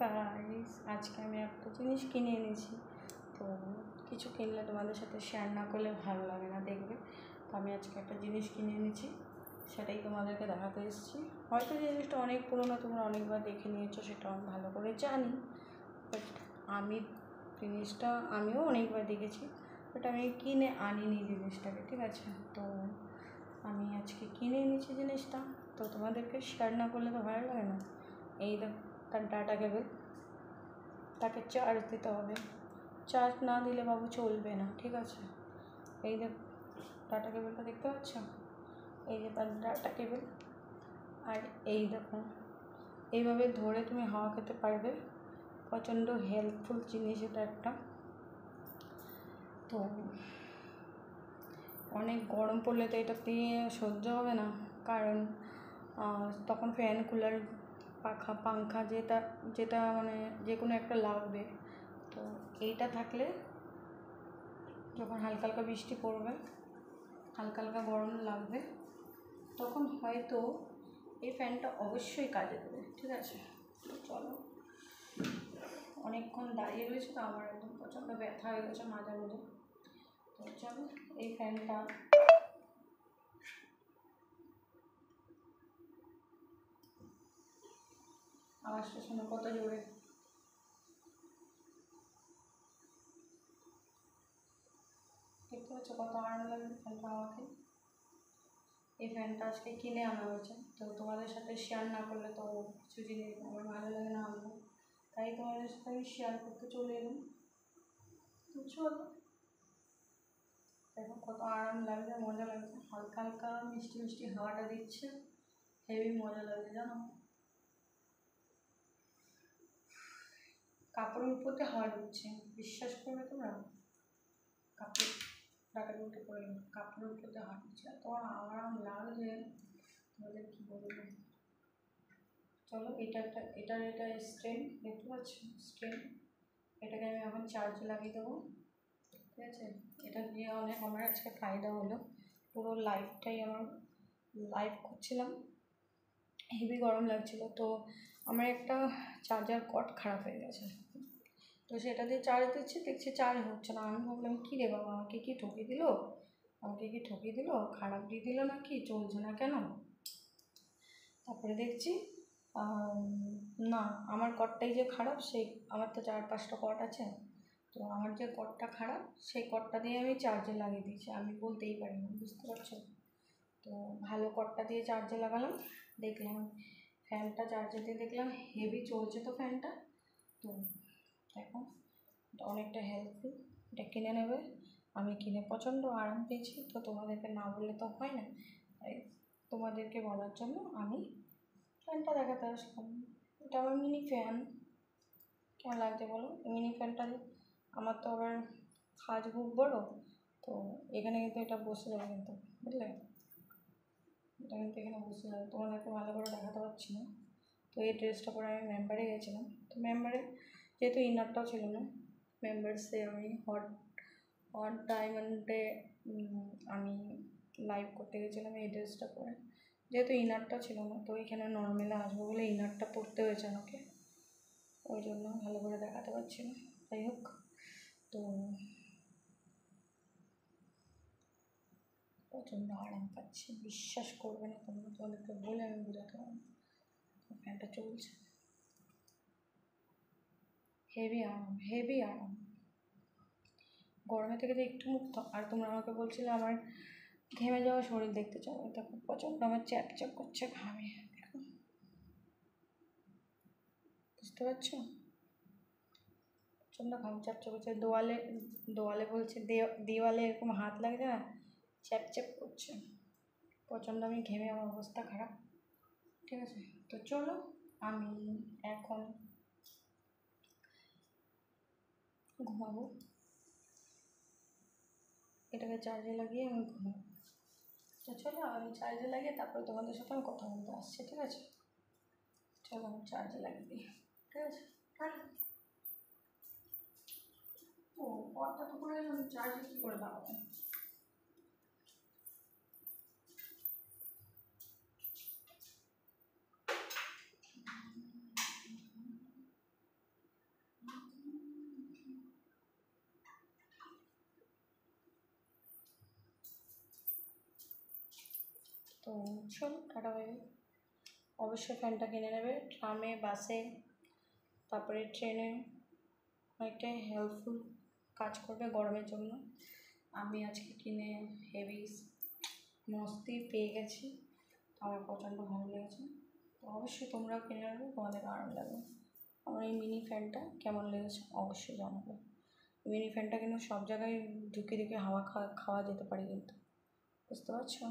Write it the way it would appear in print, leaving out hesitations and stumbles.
Guys, আজকে আমি একটা জিনিস কিনে এনেছি। তো কিছু কিনলে তোমাদের সাথে শেয়ার না করলে ভালো লাগে না, দেখবে। তো আমি আজকে একটা জিনিস কিনে এনেছি, সেটাই তোমাদেরকে দেখাতে এসেছি। হয়তো জিনিসটা অনেক পুরোনো, তোমরা অনেকবার দেখে নিয়েছো, সেটা আমি ভালো করে জানি। বাট আমি জিনিসটা আমিও অনেকবার দেখেছি, বাট আমি কিনে আনিনি জিনিসটাকে, ঠিক আছে। তো আমি আজকে কিনে এনেছি জিনিসটা, তো তোমাদেরকে শেয়ার না করলে তো ভালো লাগে না। এই তার ডাটা কেবল, তাকে চার্জ দিতে হবে। চার্জ না দিলে বাবু চলবে না, ঠিক আছে। এই যে ডাটা কেবলটা দেখতে পাচ্ছ, এই যে তার ডাটা কেবল। আর এই দেখো, এইভাবে ধরে তুমি হাওয়া খেতে পারবে। প্রচণ্ড হেল্পফুল জিনিস এটা একটা। তো অনেক গরম পড়লে তো এটা দিয়ে সহ্য হবে না, কারণ তখন ফ্যান, কুলার, পাখা যেটা যেটা মানে যে কোনো একটা লাগবে। তো এইটা থাকলে যখন হালকা হালকা বৃষ্টি পড়বে, হালকা হালকা গরম লাগবে, তখন হয়তো এই ফ্যানটা অবশ্যই কাজে দেবে, ঠিক আছে। চলো, অনেকক্ষণ দাঁড়িয়ে রয়েছে তো আমার একদম প্রচণ্ড ব্যথা হয়ে গেছে মাঝে মধ্যে। তো চলো, এই ফ্যানটা আওয়াজটা শোনো কত জোরে। দেখতে পাচ্ছ কত আরাম লাগে ফ্যানটা আমাকে। এই ফ্যানটা আজকে কিনে আনা হয়েছে, তো তোমাদের সাথে শেয়ার না করলে তো কিছু জিনিস আমার ভালো লাগে না আনবো, তাই তোমাদের সাথে আমি শেয়ার করতে চলে এলাম। তো চলো, দেখো কত আরাম লাগছে, মজা লাগছে। হালকা হালকা মিষ্টি মিষ্টি হাওয়াটা দিচ্ছে, হেভি মজা লাগছে জানো। কাপড়ের উপরতে হাওয়া ঢুকছে, বিশ্বাস করবে তোমরা? কাপড় ডাটা উঠে পড়ে কাপড়ের উপরতে হাওয়া ঢুকছে, এত আরাম লাগছে তোমাদের কী বলবো। চলো, এটা স্ট্যান্ড দেখতে পাচ্ছ, স্ট্যান্ড। এটাকে আমি এখন চার্জে লাগিয়ে দেবো, ঠিক আছে। এটা দিয়ে অনেক আমার আজকে ফায়দা হলো। পুরো লাইফটাই আমার লাইভ করছিলাম, হেভি গরম লাগছিলো। তো আমার একটা চার্জার কর্ড খারাপ হয়ে গেছে, তো সেটা দিয়ে চার্জ দিচ্ছি, দেখছি চার্জ হচ্ছে না। আমি ভাবলাম কী রে বাবা, আমাকে কি ঠকিয়ে দিল, খারাপ দিয়ে দিল না কি, চলছে না কেন। তারপরে দেখছি না, আমার কর্ডটাই যে খারাপ, সেই আমার তো 4-5টা কর্ড আছে, তো আমার যে কর্ডটা খারাপ সেই কর্ডটা দিয়ে আমি চার্জে লাগিয়ে দিয়েছি। আমি বলতেই পারি না, বুঝতে পারছো। তো ভালো কর্ডটা দিয়ে চার্জে লাগালাম, দেখলাম ফ্যানটা চার্জে দিয়ে দেখলাম হেভি চলছে তো ফ্যানটা। তো দেখো, এটা অনেকটা হেল্পফুল, এটা কিনে নেবে। আমি কিনে প্রচণ্ড আরাম পেয়েছি, তো তোমাদেরকে না বললে তো হয় না, তাই তোমাদেরকে বলার জন্য আমি ফ্যানটা দেখাতে আসলাম। এটা আমার মিনি ফ্যান, কেমন লাগছে বলো মিনি ফ্যানটা। আমার তো আবার কাজ খুব বড়ো, তো এখানে কিন্তু এটা বসে যাবে, কিন্তু বুঝলে, এটা কিন্তু এখানে বসে যাবে। তোমাদেরকে ভালো করে দেখাতে পারছি না। তো এই ড্রেসটা পরে আমি মেম্বারে গেছিলাম, তো মেম্বারে যেহেতু ইনারটাও ছিল না, মেম্বার্সে আমি হট ডায়মন্ডে আমি লাইভ করতে গেছিলাম এই ড্রেসটা পরে। যেহেতু ইনারটা ছিল না, তো এখানে নর্মালে আসবো বলে ইনারটা পরতে হয়েছে আমাকে, ওই জন্য ভালো করে দেখাতে পারছি না। যাই হোক, তো প্রচণ্ড আরাম পাচ্ছি, বিশ্বাস করবে না তোমরা, তোমাদেরকে বলে আমি বোঝাতে পারবো। ফ্যানটা চলছে, হেভি আরাম। গরমে থেকে যে একটু মুক্ত। আর তোমরা আমাকে বলছিলে আমার ঘেমে যাওয়া শরীর দেখতে চাও, দেখো প্রচণ্ড আমার চ্যাপ করছে ঘামে, দেখো, বুঝতে পারছো, প্রচণ্ড ঘাম চ্যাপ করছে। দোয়ালে বলছে দেওয়ালে এরকম হাত লাগছে না, চ্যাপ করছে প্রচণ্ড। আমি ঘেমে আমার অবস্থা খারাপ, ঠিক আছে। তো চলো, আমি এখন ঘুমাবো, এটাকে চার্জে লাগিয়ে আমি ঘুমাবো। তো চলো, আমি চার্জে লাগিয়ে তারপরে তোমাদের সাথে আমি কথা বলতে আসছি, ঠিক আছে। চলো, আমি চার্জে লাগিয়ে দিই, ঠিক আছে। ও কর্ডটা তো করে আমি চার্জে কী করে লাগাবো। তো চলো টাটা বাই বাই। অবশ্যই ফ্যানটা কিনে নেবে, ট্রামে, বাসে, তারপরে ট্রেনে অনেকটাই হেল্পফুল কাজ করবে গরমের জন্য। আমি আজকে কিনে হেভি মস্তি পেয়ে গেছি, আমার প্রচণ্ড ভালো লেগেছে। তো অবশ্যই তোমরাও কিনে নেবে, তোমাদের আরাম লাগবে। আমার এই মিনি ফ্যানটা কেমন লেগেছে অবশ্যই জানাবে। মিনি ফ্যানটা কিন্তু সব জায়গায় ঢুকে ঢুকে হাওয়া খাওয়া যেতে পারে, কিন্তু বুঝতে পারছো।